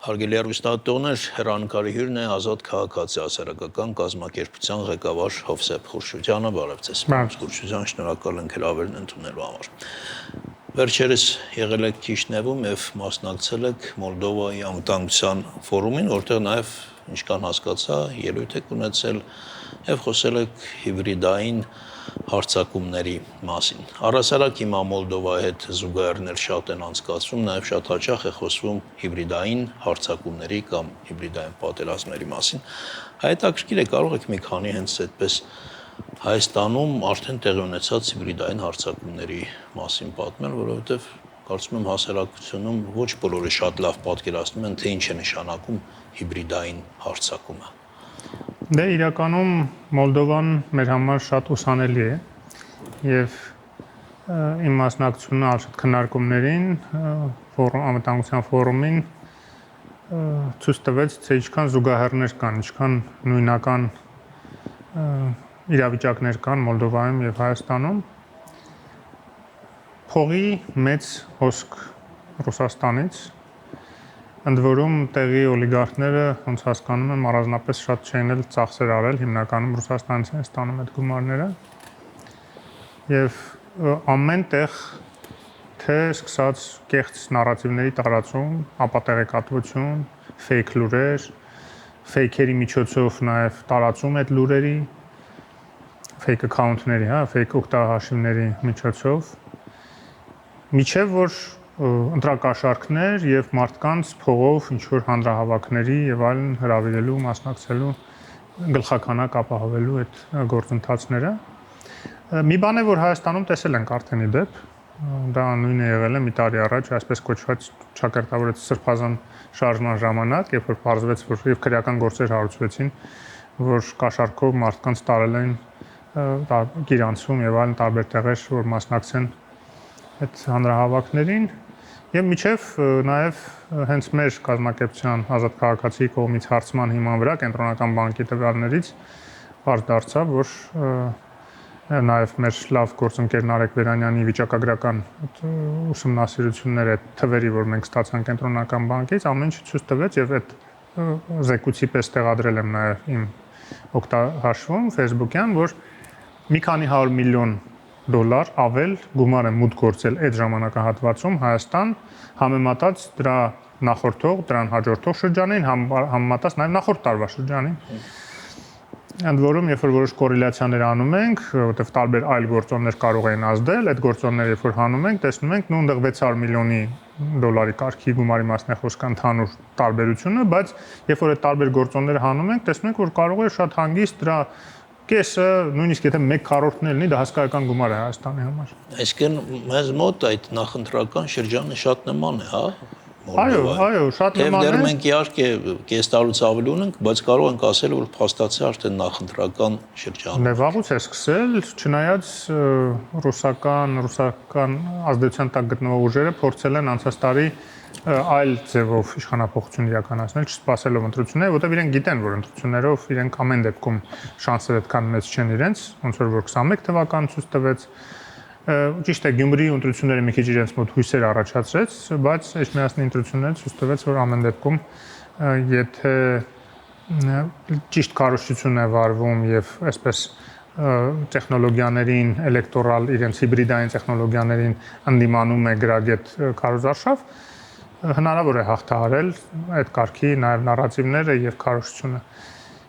Հարգելի հեռուստատողներ, հեռանկարի հյուրն է Ազատ քաղաքացի հասարակական կազմակերպության ղեկավար Հովսեփ Խուրշուդյանը, բարև ձեզ։ Խուրշուդյան, շնորհակալ ենք հրավերն ընդունելու համար։ Վերջերս եղել եք Քիշնևում եւ մասնակցել եք Մոլդովայի անվտանգության ֆորումին, որտեղ նաեւ ինչքան հասկացա, ելույթ եք ունեցել եւ խոսել եք հիբրիդային հարձակումների մասին։ Առհասարակ հիմա Մոլդովայի հետ զուգահեռներ շատ են անցկացվում, նաև շատ հաճախ է խոսվում հիբրիդային հարձակումների կամ հիբրիդային պատերազմների մասին։ Հետաքրքիր է, կարող եք մի քանի հենց այդպես Հայաստանում արդեն տեղի ունեցած հիբրիդային հարձակումների մասին պատմել, որովհետև կարծում եմ հասարակությունում ոչ բոլորը շատ լավ պատկերացնում են, թե ինչ է նշանակում հիբրիդային հարձակումը։ Դե իրականում Մոլդովան մեր համար շատ ուսանելի է եւ իմ մասնակցությունը արժեք քննարկումներին անվտանգության ֆորումին ցույց տվեց, թե ինչքան զուգահեռներ կան, ինչքան նույնական իրավիճակներ կան Մոլդովայում եւ Հայաստանում։ Փողի մեծ հոսք Ռուսաստանից, ընդ որում տեղի օլիգարխները, ոնց հասկանում եմ, առանձնապես շատ չեն էլ ծախսեր արել, հիմնականում Ռուսաստանից են ստանում այդ գումարները։ Եվ ամեն տեղ թե սկսած կեղծ նարատիվների տարածում, ապատեղեկատվություն, ֆեյք լուրեր, ֆեյքերի միջոցով նաև տարածում այդ լուրերի, ֆեյք account-ների, ֆեյք օգտահաշիվների միջոցով, միջև որ ընտրակաշառքներ եւ մարդկանց փողով ինչ-որ հանրահավաքների եւ այլն հրավիրելու, մասնակցելու, գլխականակ ապահովելու այդ գործընթացները։ Մի բան է, որ Հայաստանում տեսել ենք արդեն իդեպ, դա նույնը եղել է մի տարի առաջ, այսպես կոչված ճակերտավորեց սրբազան շարժման ժամանակ, երբ որ պարզվեց, որ եւ քրեական գործեր հարուցվեցին, որ կաշառքով մարդկանց տարել են գիրանցում եւ այլն տարբեր տեղեր, որ մասնակցեն այդ հանրահավաքներին եւ միջև նաեւ հենց մեր կազմակերպության Ազատ քաղաքացի կողմից հարցման հիման վրա կենտրոնական բանկի տվյալներից բարձ դարձավ, որ նաեւ մեր լավ գործընկեր Նարեկ Վերանյանի վիճակագրական ուսումնասիրությունները թվերի, որ մենք ստացանք կենտրոնական բանկից, ամեն ինչ ցույց տվեց եւ այդ զեկույցի պես տեղադրել եմ նաեւ իմ օգտահաշվում Facebook-յան, որ մի քանի 100 միլիոն դոլար ավել գումար է մուտք գործել այդ ժամանակահատվածում Հայաստան, համեմատած դրա նախորդող, դրան հաջորդող շրջանին, համեմատած նաև նախորդ տարվա շրջանին։ Ընդ որում, երբ որ որոշ կորելացիաներ անում ենք, որտեղ տարբեր այլ գործոններ կարող են ազդել, այդ գործոնները երբ որ հանում ենք, տեսնում ենք նույնտեղ 600 միլիոնի դոլարի կարգի գումարի մասն է խոսքը ընդհանուր տարբերությունը, բայց երբ որ այդ տարբեր գործոնները հանում ենք, տեսնում ենք, որ կարող է շատ հանգիստ դրա կեսը, նույնիսկ եթե 1/4-ն էլ լինի, դա հսկայական գումար է Հայաստանի համար։ Այսինքն մեզ մոտ այդ նախընտրական շրջանը շատ նման է, հա։ Այո, շատ նման է։ Դեռ մենք իհարկե կես տարուց ավելի ունենք, բայց կարող ենք ասել, որ փաստացի արդեն նախընտրական շրջան։ Դե վաղուց է սկսել, չնայած ռուսական ազդեցության տակ գտնվող ուժերը փորձել են անցած տարի այլ ձևով իշխանապողություն իրականացնել, չսպասելով ընտրությունները, որտեղ իրենք գիտեն, որ ընտրություններով իրենք ամեն դեպքում շանսերը այդքան մեծ չեն իրենց, ոնց որ 21 թվականին ցույց տվեց։ Ճիշտ է, Գյումրիի ընտրությունները մի քիչ իրենց մոտ հույսեր առաջացրեց, բայց Էջմիածնի ընտրությունները ցույց տվեց, որ ամեն դեպքում եթե ճիշտ քարոզչություն է վարվում եւ այսպես տեխնոլոգիաներին, էլեկտորալ իրենց հիբրիդային տեխնոլոգիաներին ընդդիմանում է գրագետ քարոզարշավ, հնարավոր է հաղթահարել այդ կարգի նաև նարատիվները եւ քարոզչությունը։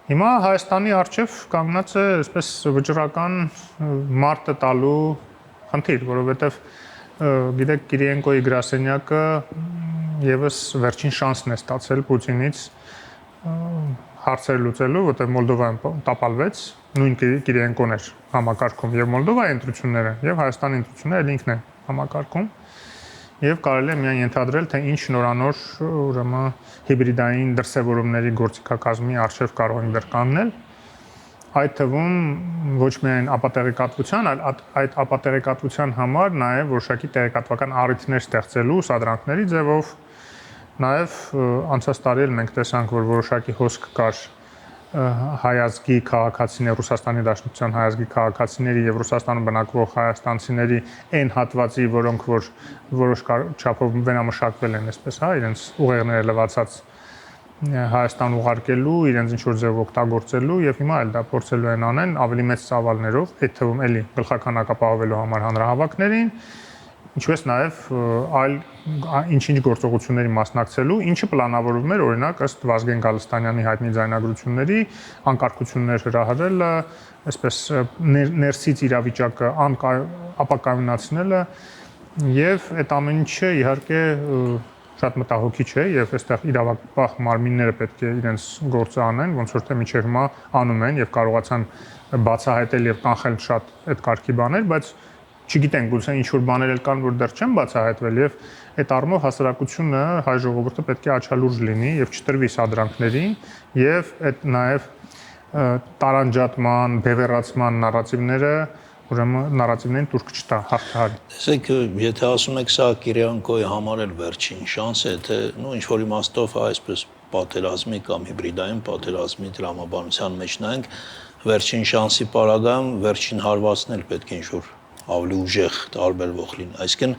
Հիմա Հայաստանի արչեւ կանգնած է այսպես վճռական մարտը տալու խնդիր, որովհետեւ գիտեք Կիրիենկոյի գրասենյակը եւս վերջին շանսն է ստացել Պուտինից հարցեր լուծելու, որտեղ Մոլդովան տապալվեց, նույն Կիրիենկոն էր համակարգում եւ Մոլդովայի ընտրությունները եւ Հայաստանի ընտրությունները ինքն է համակարգում եւ կարելի է միայն ենթադրել, թե ինչ նորանոր ուրեմն հիբրիդային դրսևորումների գործիքակազմի արժեվ կարող են դեռ կանգնել։ Այդ թվում ոչ միայն ապատեղեկատվության, այլ այդ ապատեղեկատվության համար նաև որոշակի տեղեկատվական առիթներ ստեղծելու սադրանքների ձևով նաև անցած տարի էլ մենք տեսանք, որ որոշակի հոսք կար հայազգի քաղաքացիներ, Ռուսաստանի Դաշնության հայազգի քաղաքացիների եւ Ռուսաստանում բնակվող հայաստանցիների այն հատվածի, որոնք որ որոշ չափով վերամշակվել են, այսպես, հա, իրենց ուղեղները լվացած Հայաստան ուղարկելու, իրենց ինչ-որ ձև օգտագործելու եւ հիմա էլ դա փորձելու են անեն ավելի մեծ ծավալներով, այդ թվում էլի գլխական հակապահովելու համար հանրահավաքներին, ինչպես նաեւ այլ ինչ-ինչ գործողությունների մասնակցելու, ինչը պլանավորվում էր օրինակ ըստ Վազգեն Գալստանյանի հայտնի ձայնագրությունների անկարգություններ հրահրելը, այսպես ներսից իրավիճակը ապակայունացնելը եւ այդ ամեն ինչը իհարկե շատ մտահոգիչ է եւ այստեղ իրավապահ մարմինները պետք է իրենց գործը անեն, ոնց որ թե մինչեւ հիմա անում են եւ կարողացան բացահայտել եւ կանխել շատ այդ կարգի բաներ, բայց չգիտեն, գուցե ինչ որ բաներ էլ կան, որ դեռ չեն բացահայտվել եւ այդ առումով հասարակությունը, հայ ժողովուրդը պետք է աչալուրջ լինի եւ չտրվի սադրանքներին եւ այդ նաեւ տարանջատման, բևեռացման նարատիվները ուրեմն նարատիվներին տուրք չտա հաղթահարի։ Տեսեք, եթե ասում եք սա Կիրիակոյի համար էլ վերջին շանս է, թե ինչ որ իմաստով այսպես պատերազմի կամ հիբրիդային պատերազմի տրամաբանության մեջ նայենք, վերջին շանսի պարագայում վերջին հարվածն էլ պետք է ինչ որ ավելի ուժեղ տարբերվող լինի։ Այսինքն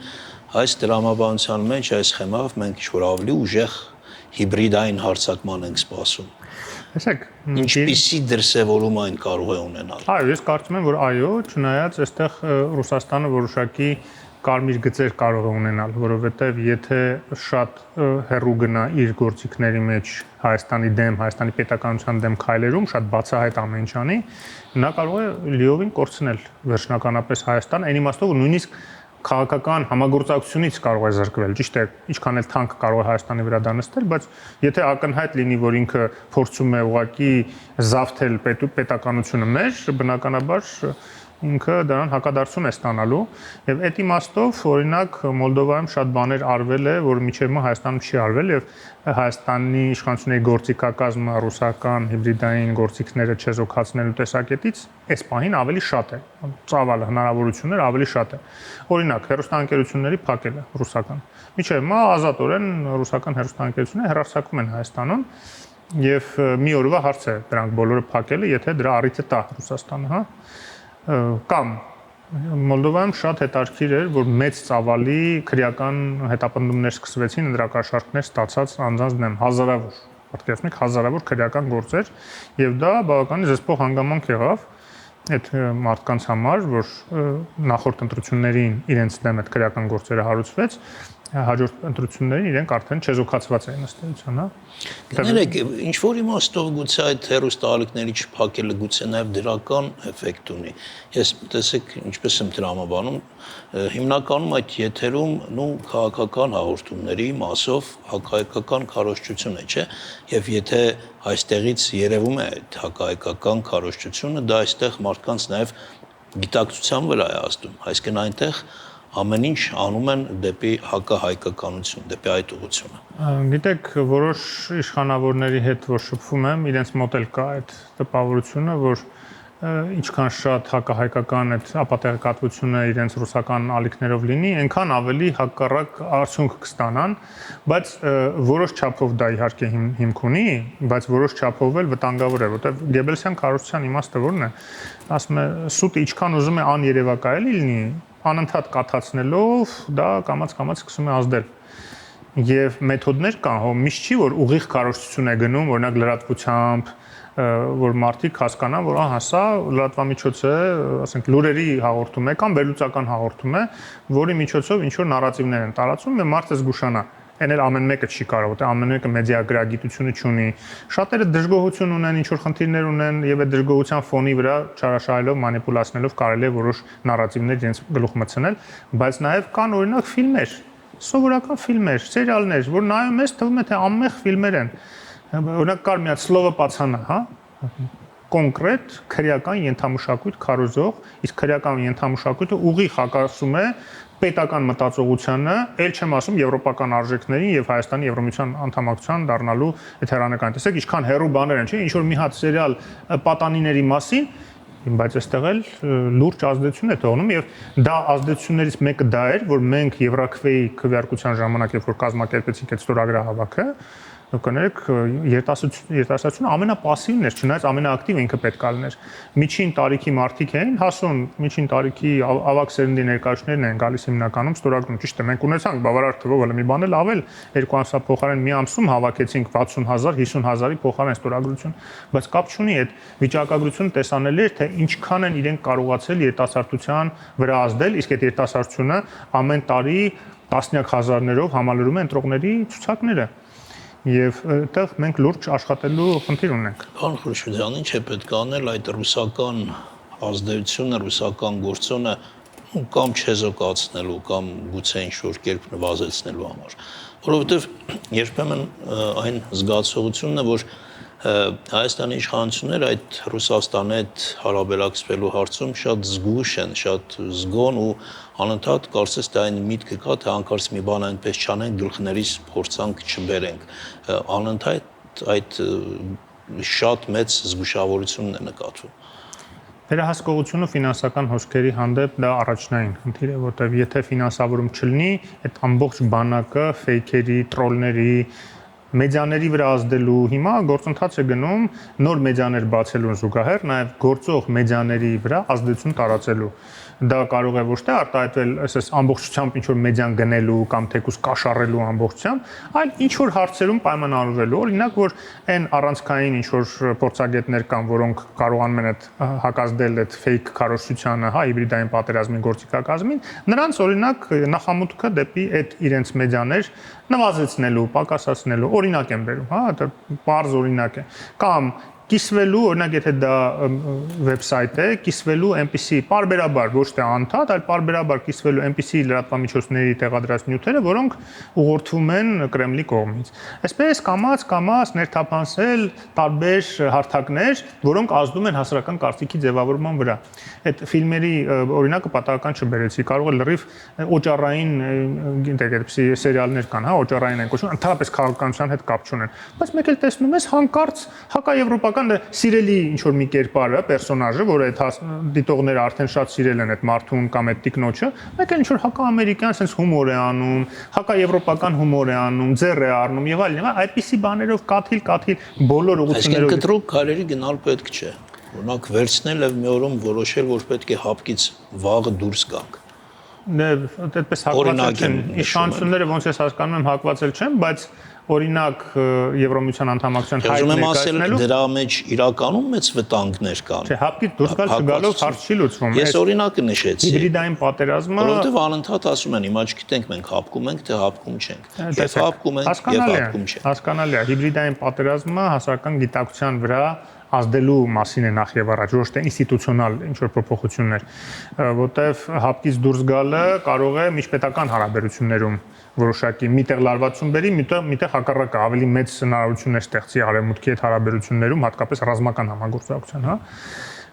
այս տրամաբանության մեջ այս սխեմայով մենք ինչ որ ավելի ուժեղ հիբրիդային հարձակման ենք սպասում։ Տեսեք, ինչպիսի դրսևորում այն կարող է ունենալ։ Այո, ես կարծում եմ, որ այո, չնայած այստեղ Ռուսաստանը որոշակի կարմիր գծեր կարող է ունենալ, որովհետև եթե շատ հեռու գնա իր գործիքների մեջ Հայաստանի դեմ, Հայաստանի պետականության դեմ քայլերում, շատ բացահայտ ամեն ինչ անի, նա կարող է լիովին կորցնել վերջնականապես Հայաստան, այն իմաստով որ նույնիսկ քաղաքական համագործակցությունից կարող է զրկվել, ճիշտ է, ինչքան էլ թանկ կարող է Հայաստանի վրա դա նստել, բայց եթե ակնհայտ լինի, որ ինքը փորձում է ուղղակի զավթել պետականությունը մեր, բնականաբար ինքը դրան հակադարձություն է ստանալու եւ այդ իմաստով օրինակ Մոլդովայում շատ բաներ արվել է, որ մինչեւ հիմա Հայաստանում չի արվել եւ Հայաստանի իշխանությունների գործիքակազմը ռուսական հիբրիդային գործիքները չեզոքացնելու տեսակետից այս պահին ավելի շատ է, ծավալը հնարավորություններ ավելի շատ է։ Օրինակ հեռուստաընկերությունների փակելը ռուսական։ Մինչեւ հիմա ազատորեն ռուսական հեռուստաընկերությունները հեռարձակվում են Հայաստանում եւ մի օրվա հարց է դրանք բոլորը փակելը, եթե դրա առիթը տա Ռուսաստանը, հա կամ Մոլդովայում շատ հետաքրքիր էր, որ մեծ ծավալի քրեական հետապնդումներ սկսվեցին, ընդրակաշարքներ ստացած անձանց դեմ հազարավոր, պատկերացնեք հազարավոր քրեական գործեր եւ դա բավականին զսպող հանգամանք եղավ այդ մարդկանց համար, որ նախորդ ընտրություններին իրենց դեմ այդ քրեական գործերը հարուցվեց, հաջորդ ընտրություններին իրենք արդեն չեզոքացված էին ըստ էության, հա։ Գներեք, ինչ որ իմաստով գուցե այդ հեռուստաալիքների չփակելը գուցե նաև դրական էֆեկտ ունի։ Ես տեսեք, ինչպես եմ տրամաբանում, հիմնականում այդ եթերում քաղաքական հաղորդումների մասով հակահայկական քարոզչություն է, չէ՞։ Եվ եթե այստեղից երևում է այդ հակահայկական քարոզչությունը, դա այստեղ մարդկանց նաև գիտակցության վրա է ազդում, այսինքն այնտեղ ամեն ինչ անում են դեպի հակահայկականություն, դեպի այդ ուղղությունը։ Գիտեք, որոշ իշխանավորների հետ որ շփվում եմ, իրենց մոտ էլ կա այդ տպավորությունը, որ ինչքան շատ հակահայկական այդ ապատեղեկատվությունը իրենց ռուսական ալիքներով լինի, այնքան ավելի հակառակ արդյունք կստանան, բայց որոշ չափով դա իհարկե հիմք ունի, բայց որոշ չափով էլ վտանգավոր է, որտեղ Գեբելսյան քարոզչության իմաստը որն է, ասում է, սուտը ինչքան ուզում է աներևակայելի լինի, անընդհատ կաթացնելով դա կամաց-կամաց սկսում է ազդել։ Եվ մեթոդներ կան, հո միշտ չի որ ուղիղ քարոզչություն է գնում, օրինակ լրատվությամբ, որ մարդիկ հասկանան, որ ահա սա լրատվամիջոց է, ասենք լուրերի հաղորդում է կամ վերլուծական հաղորդում է, որի միջոցով ինչ որ նարատիվներ են տարածում եւ մարդը զգուշանա։ Այն էլ ամեն մեկը չի կարող, որտեղ ամեն մեկը մեդիա գրագիտությունը չունի։ Շատերը դժգոհություն ունեն, ինչ որ խնդիրներ ունեն եւ այդ դժգոհության ֆոնի վրա չարաշահելով, մանիպուլացնելով կարելի է որոշ նարատիվներ իրենց գլուխ մտցնել, բայց նաեւ կան օրինակ ֆիլմեր, սովորական ֆիլմեր, սերիալներ, որ նայում ես թվում է թե անմեղ ֆիլմեր են։ Օրինակ կար մի հատ Սլովա Պացանա, հա, կոնկրետ քրեական ենթամշակույթ քարոզող, իսկ քրեական ենթամշակույթը ուղիղ հակասում է պետական մտածողությանը, ել չեմ ասում եվրոպական արժեքներին եւ Հայաստանի Եվրոմիության անդամակցության դառնալու եթերանական։ Տեսեք, ինչքան հերո բաներ են, չէ՞, ինչ որ մի հատ սերիալ պատանիների մասին, բայց այստեղ էլ լուրջ ազդեցություն է թողնում եւ դա ազդեցություններից մեկը դա էր, որ մենք Եվրաքվեի քվեարկության ժամանակ, երբ որ կազմակերպեցինք այդ ստորագրահավաքը, կներեք երիտասարդությունը ամենապասիվն էր, չնայած ամենաակտիվ ինքը պետք է լիներ։ Միջին տարիքի մարդիկ էին, հասուն միջին տարիքի ավագ սերնդի ներկայացուցիչներն են գալիս հիմնականում ստորագրում։ Ճիշտ է, մենք ունեցանք բավարար թվով հələ մի բան էլ ավել 2 ամսվա փոխարեն մի ամսում հավաքեցինք 60,000, 50,000-ի փոխարեն ստորագրություն, բայց կապ չունի այդ վիճակագրությունը տեսանելի էր, թե ինչքան են իրենք կարողացել երիտասարդության վրա ազդել, իսկ այդ երիտասարդությունը ամեն տարի տասնյակ հազարներով համալրում է ընտրողների ցուցակները եւ այդտեղ մենք լուրջ աշխատելու խնդիր ունենք։ Պարոն Խուրշիդյան, ինչ է պետք անել այդ ռուսական ազդեցությունը, ռուսական գործոնը կամ չեզոքացնելու կամ գուցե ինչ-որ կերպ նվազեցնելու համար, որովհետեւ երբեմն այն զգացողությունն է, որ Հայաստանի իշխանությունները այդ Ռուսաստանի հետ հարաբերակցվելու հարցում շատ զգույշ են, շատ զգոն ու անընդհատ կարծես թե այն միտքը կա, թե հանկարծ մի բան այնպես չանենք, գլխներից փորձանք չբերենք։ Անընդհատ այդ շատ մեծ զգուշավորությունն է նկատվում։ Վերահսկողությունը ֆինանսական հոսքերի հանդեպ դա առաջնային խնդիր է, որտեղ եթե ֆինանսավորում չլինի, այդ ամբողջ բանակը ֆեյքերի, տրոլների մեդիաների վրա ազդելու հիմա գործընթաց է գնում նոր մեդիաներ բացելուն զուգահեռ նաև գործող մեդիաների վրա ազդեցություն տարածելու։ Դա կարող է ոչ թե արտահայտվել այսպես ամբողջությամբ ինչ-որ մեդիան գնելու կամ թեկուզ կաշառելու ամբողջությամբ, այլ ինչ-որ հարցերում պայմանավորվելու։ Օրինակ, որ այն առանցքային ինչ-որ փորձագետներ կան, որոնք կարողանում են այդ հակազդել այդ fake քարոզչությանը, հա, հիբրիդային պատերազմի գործիքակազմին, նրանց օրինակ նախամուտքը դեպի այդ իրենց մեդիաներ նվազեցնելու, պակասացնելու օրինակ եմ բերում, հա, դա բարձ օրինակ է։ Կամ կիսվելու, օրինակ եթե դա վեբսայթ է, կիսվելու այնպիսի պարբերաբար, ոչ թե անդադ, այլ պարբերաբար կիսվելու այնպիսի լրատվամիջոցների տեղադրած նյութերը, որոնք ուղղորդվում են Կրեմլի կողմից։ Այսպես կամաց ներթափանցել տարբեր հարթակներ, որոնք ազդում են հասարակական կարծիքի ձևավորման վրա։ Այդ ֆիլմերի օրինակը պատահական չբերեցի, կարող է լրիվ օճառային այդպիսի սերիալներ կան, հա, օճառային են կոչվում, ընդհանրապես քաղաքականության հետ կապ չունեն։ Բայց մեկ էլ տեսնում ես հանկարծ հակաեվրոպական սիրելի ինչ-որ մի կերպարը, պերսոնաժը, որ այդ դիտողները արդեն շատ սիրել են այդ մարդուն կամ այդ տիկնոջը, մեկ էլ ինչ-որ հակաամերիկյան sense հումոր է անում, հակաեվրոպական հումոր է անում, ձեռ է առնում եւ այլն, այդպիսի բաներով կաթիլ բոլոր ուղղություններով։ Այսինքն կտրուկ քայլերի գնալ պետք չէ։ Օրինակ վերցնել եւ մի օրում որոշել, որ պետք է հապկից վաղը դուրս գանք։ Այդպես հակված չեն։ Իշխանությունները ոնց ես հասկանում եմ հակվածել չեն, բայց օրինակ Եվրոմիության անդամակցության հայտ ներկայացնելու դրա մեջ իրականում մեծ վտանգներ կան։ Չէ, հապկից դուրս գալ չգալով հարց չի լուծվում։ Ես օրինակը նշեցի։ Հիբրիդային պատերազմը, որովհետև անընդհատ ասում են, հիմա չգիտենք մենք հապկում ենք, թե հապկում չենք։ Եվ հապկում ենք, եւ հապկում չենք։ Հասկանալի է, հիբրիդային պատերազմը հասարակական գիտակցության վրա ազդելու մասին է նախ եւ առաջ, ոչ թե ինստիտուցիոնալ ինչ-որ փոփոխություններ, որտեվ հապկից դուրս գալը կարող է միջպետական հարաբերություններում որոշակի միտեղ լարվածություն բերի, միտեղ հակառակը ավելի մեծ հնարավորություններ ստեղծի արևմուտքի հետ հարաբերություններում, հատկապես ռազմական համագործակցության, հա։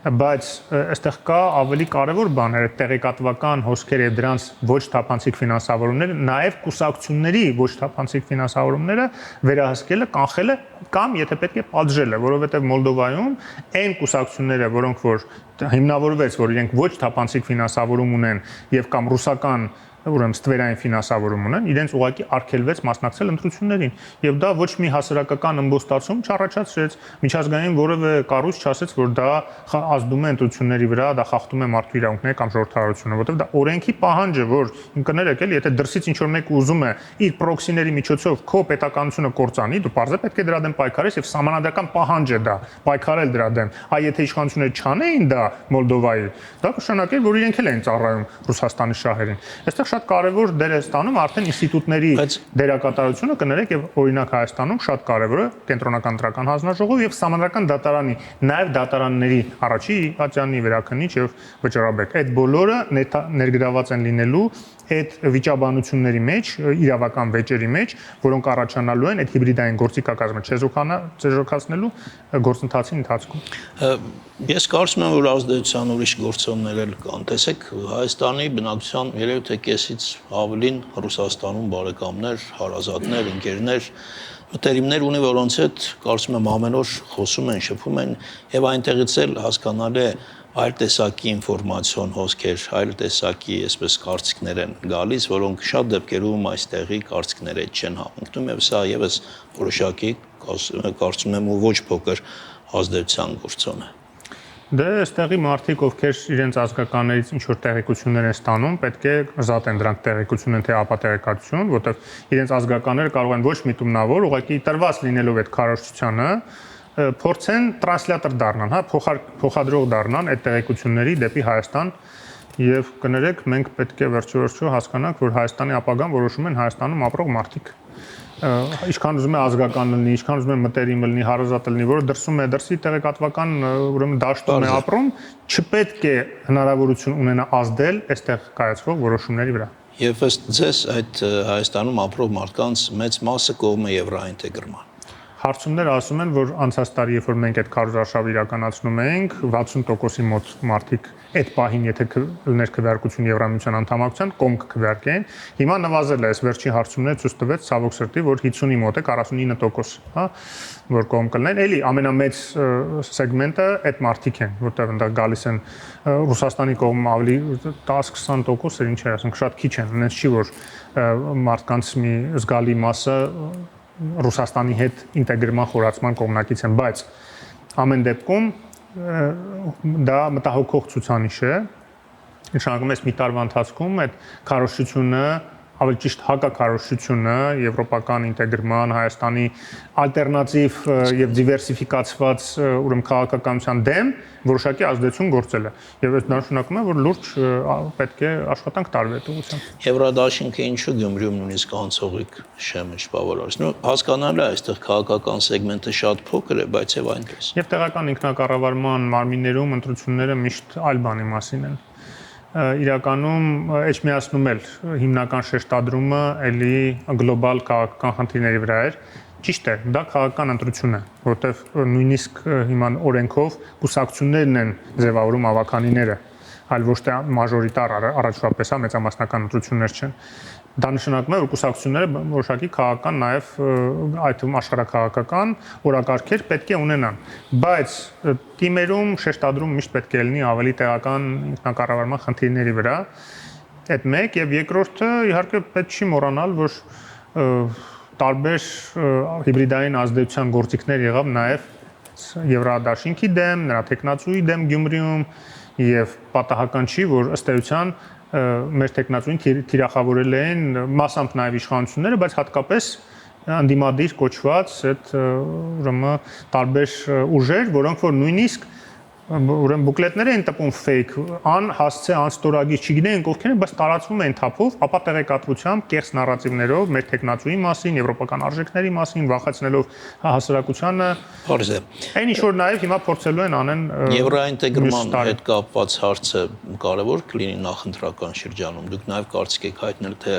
Բայց այստեղ կա ավելի կարևոր բաներ, տեղեկատվական հոսքերը եւ դրանց ոչ թափանցիկ ֆինանսավորումները, նաեւ կուսակցությունների ոչ թափանցիկ ֆինանսավորումները վերահսկելը, կանխելը կամ եթե պետք է պատժելը, որովհետեւ Մոլդովայում այն կուսակցությունները, որոնք որ հիմնավորվեց, որ իրենք ոչ թափանցիկ ֆինանսավորում ունեն եւ կամ ռուսական ուրեմն ստվերային ֆինանսավորում ունեն, իրենց ուղղակի արգելվեց մասնակցել ընտրություններին եւ դա ոչ մի հասարակական ըմբոստացում չառաջացրեց, միջազգային որևէ կառույց չասեց, որ դա ազդում է ընտրությունների վրա, դա խախտում է մարդու իրավունքները կամ ժողովրդավարությունը, որովհետեւ դա օրենքի պահանջ է, որ ինքներեք էլի, եթե դրսից ինչ-որ մեկը ուզում է իր պրոքսիների միջոցով քո պետականությունը կործանի, դու պարզե պետք է դրա դեմ պայքարես եւ սահմանադրական պահանջ է դա պայքարել դրա դեմ։ Այ եթե իշխանությունները չանեին դա Մոլդովայի, դա կշանակեր, որ իրենք էլ են ծառայում Ռուսաստանի շահերին։ Այստեղ շատ կարևոր դեր է ստանում արդեն ինստիտուտների դերակատարությունը, կներեք, եւ օրինակ Հայաստանում շատ կարևոր է կենտրոնական ընտրական հանձնաժողով եւ սահմանադրական դատարանի, նաեւ դատարանների առաջի ատյանի վերաքննիչ եւ վճռաբեկ։ Այդ բոլորը ներգրաված են լինելու այդ վիճաբանությունների մեջ, իրավական վեճերի մեջ, որոնք առաջանալու են այդ հիբրիդային գործիքակազմը չեզոքացնելու գործընթացի ընթացքում։ Ես կարծում եմ, որ ազդեցության ուրիշ գործոններ էլ կան։ Տեսեք, Հայաստանի բնակչության երևի թե կեսից ավելին Ռուսաստանում բարեկամներ, հարազատներ, ընկերներ, մտերիմներ ունի, որոնց հետ կարծում եմ ամեն օր խոսում են, շփվում են եւ այնտեղից էլ հասկանալի է այլ տեսակի ինֆորմացիոն հոսքեր, այլ տեսակի այսպես կարծիքներ են գալիս, որոնք շատ դեպքերում այստեղի կարծիքները չեն համընկնում եւ սա եւս որոշակի կարծում եմ ու ոչ փոքր ազդեցության գործոն է։ Դե այստեղի մարդիկ, ովքեր իրենց ազգականներից ինչ որ տեղեկություններ են ստանում, պետք է զատեն դրանք տեղեկություն են թե ապատեղեկատվություն, որտեղ իրենց ազգականները կարող են ոչ միտումնավոր, ուղղակի տրված լինելով այդ քարոզչությանը, փորձեն տրանսլատոր դառնան, հա, փոխադրող դառնան այդ տեղեկությունների դեպի Հայաստան եւ կներեք, մենք պետք է վերջիվերջո հասկանանք, որ Հայաստանի ապագան որոշում են Հայաստանում ապրող մարդիկ։ Ինչքան ուզում է ազգական լինի, ինչքան ուզում է մտերիմ լինի, հարազատ լինի, որը դրսի տեղեկատվական ուրեմն դաշտում է ապրում, չպետք է հնարավորություն ունենա ազդել այստեղ կայացվող որոշումների վրա։ Եվ ըստ ձեզ այդ Հայաստանում ապրող մարդկանց մեծ մասը կողմ է եվրոինտեգրման։ Հարցումներ ասում են, որ անցած տարի, երբ որ մենք այդ քարոզարշավը իրականացնում էինք, 60%-ի մոտ մարդիկ այդ պահին, եթե լներ քվեարկություն Եվրամիության անդամակցության, կողմ կքվեարկեն։ Հիմա նվազել է, այս վերջին հարցումները ցույց տվեց ցավոք սրտի, որ 50-ի մոտ է 49%, հա, որ կողմ կլինեն։ Էլի ամենամեծ սեգմենտը այդ մարդիկ են, որտեղ այնտեղ գալիս են Ռուսաստանի կողմ ավելի 10-20%, ինչ է ասենք, շատ քիչ են, այնպես չի որ մարդկանց մի զգալի մասը Ռուսաստանի հետ ինտեգրման խորացման կողմնակից են, բայց ամեն դեպքում դա մտահոգող ցուցանիշ է։ Նշանակում է մի տարվա ընթացքում այդ քարոզչությունը, ավելի ճիշտ հակաքարոզչությունը եվրոպական ինտեգրման, Հայաստանի ալտերնատիվ եւ դիվերսիֆիկացված ուրեմն քաղաքականության դեմ որոշակի ազդեցություն գործել է։ Եվ այդ նշանակում է, որ լուրջ պետք է աշխատանք տարվի այդ ուղղությամբ։ Եվրադաշինքը ինչու Գյումրիում նույնիսկ անցողիկ շեմը չբավարարեցնում։ Հասկանալի է, այստեղ քաղաքական սեգմենտը շատ փոքր է, բայց եւ այնպես։ Եվ տեղական ինքնակառավարման մարմիններում ընտրությունները միշտ այլ բանի մասին են։ Իրականում էջմիածնում էլ հիմնական շեշտադրումը էլի գլոբալ քաղաքական խնդիրների վրա էր։ Ճիշտ է, դա քաղաքական ընտրություն է, որտեղ նույնիսկ հիմա օրենքով կուսակցություններն են ձևավորում ավականիները, այլ ոչ թե մաժորիտար առաջվա պես մեծամասնական ընտրություններ չեն։ Դա նշանակում է, որ կուսակցությունները որոշակի քաղաքական նաև այդ թվում աշխարհակաղակական օրակարգեր պետք է ունենան, բայց թիմերում շեշտադրում միշտ պետք է լինի ավելի տեղական ինքնակառավարման խնդիրների վրա։ Այդ մեկ եւ երկրորդը իհարկե պետք չի մոռանալ, որ տարբեր հիբրիդային ազդեցության գործիքներ եղավ նաև Եվրադաշինքի դեմ, նրա տեխնացուի դեմ Գյումրիում եւ պատահական չի, որ ըստ էության մեր տեխնացուին թիրախավորել են մասամբ նաև իշխանությունները, բայց հատկապես անդիմադիր կոչված այդ ուրեմն տարբեր ուժեր, որոնք որ նույնիսկ ուրեմն բուկլետներ են տպում fake, անհասցե, անստորագիր, չգիտենք ովքեր են, բայց տարածվում են թափով, ապա տեղեկատվությամբ, կեղծ նարատիվներով մեր տեխնացուի մասին, եվրոպական արժեքների մասին, վախեցնելով հասարակությանը։ Պարզ է։ Այն ինչ որ նաև հիմա փորձելու են անեն Եվրոինտեգրման հետ կապված հարցը կարևոր կլինի նախընտրական շրջանում։ Դուք նաև կարծիք եք հայտնել, թե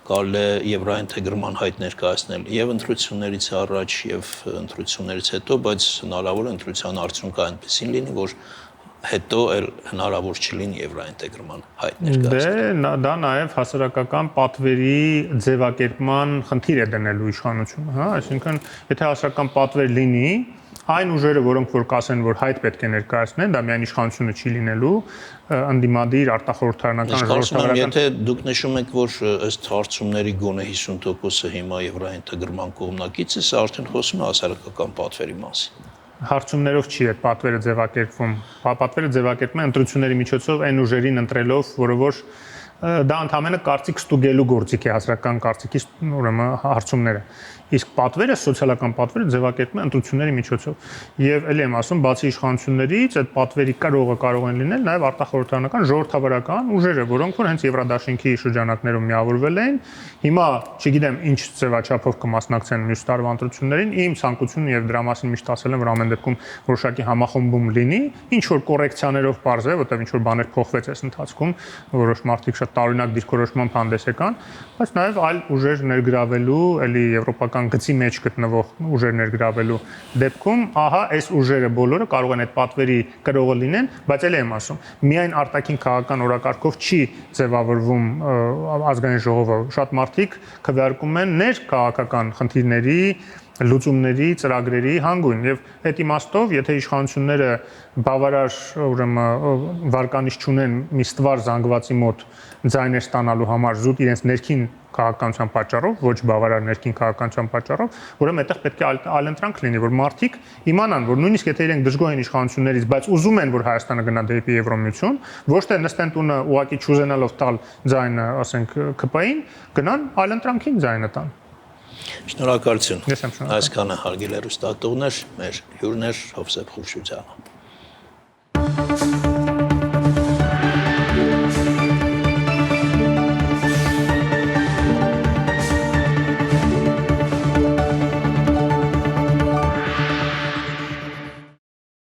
կարելի է եվրոինտեգրման հայտ ներկայացնել եւ ընտրություններից առաջ եւ ընտրություններից հետո, բայց հնարավոր է ընտրության արդյունքը այնպեսին լինի, որ հետո էլ հնարավոր չլինի եվրոինտեգրման հայտ ներկայացնել։ Դե դա նաև հասարակական պատվերի ձևակերպման խնդիր է դնելու իշխանությունը, հա, այսինքն եթե հասարակական պատվեր լինի, այն ուժերը, որոնք որ կասեն, որ հայտ պետք է ներկայացնեն, դա միայն իշխանությունը չի լինելու, անդիմադիր արտախորհրդարանական ժողովրդավարական։ Եթե դուք նշում եք, որ ըստ հարցումների գոնե 50%-ը հիմա եվրոինտեգրման կողմնակից է, սա արդեն խոսում է հասարակական պատվերի մասին։ Հարցումներով չի այդ պատվերը ձևակերպվում։ Պատվերը ձևակերպում են ընտրությունների միջոցով այն ուժերին ընտրելով, որը որ դա ընդհանրապես կարծիք ստուգելու գործիք է, հասարակական կարծիքի ուրեմն հարցումները։ Իսկ պատվերը, սոցիալական պատվերը ձևակերպում են ընտրությունների միջոցով։ Եվ ելի եմ ասում, բացի իշխանություններից, այդ պատվերի կրողը կարող են լինել նաև արտախորհրդարանական ժողովրդավարական ուժերը, որոնք որ հենց Եվրադաշինքի շրջանակներում միավորվել են։ Հիմա չգիտեմ ինչ ձևաչափով կմասնակցեն մյուս տարվա ընտրություններին։ Իմ ցանկությունն եւ դրա մասին միշտ ասել եմ, որ ամեն դեպքում որոշակի համախմբում լինի, ինչ որ կոռեկցիաներով բարձ է, որտեղ ինչ որ բաներ փոխվեց այս ընթացքում, որոշ մարդիկ շատ տարօրինակ դիրքորոշման հանդես եկան, բայց նաև այլ ուժեր ներգրավելու, էլի եվրոպական գծի մեջ գտնվող ուժեր ներգրավելու դեպքում, ահա այս ուժերը բոլորը կարող են այդ պատվերի կրողը լինեն, բայց ելի եմ ասում, միայն արտաքին քաղաքական օրակարգով չի ձևավորվում ազգային ժողովը, շատ մարդիկ քվեարկում են ներքաղաքական խնդիրների լուծումների, ծրագրերի հանգույն եւ այդ իմաստով, եթե իշխանությունները բավարար ուրեմն վարկանիշ չունեն մի ստվար զանգվածի մոտ ձայներ ստանալու համար զուտ իրենց ներքին քաղաքականության պատճառով, ոչ բավարար ներքին քաղաքականության պատճառով, ուրեմն այդտեղ պետք է այլընտրանք լինի, որ մարդիկ իմանան, որ նույնիսկ եթե իրենք դժգոհ են իշխանություններից, բայց ուզում են, որ Հայաստանը գնա դեպի Եվրոմիություն, ոչ թե նստեն տունը ուղակի չուզենալով տալ ձայնը, ասենք ԿՊ-ին, գնան այլընտրանքին ձայնը տան։ Շնորհակալություն։ Ես եմ շնորհակալ։ Այսքանը հարգելի հեռուստատողներ, մեր հյուրն էր Հովսեփ Խուրշուդյանը։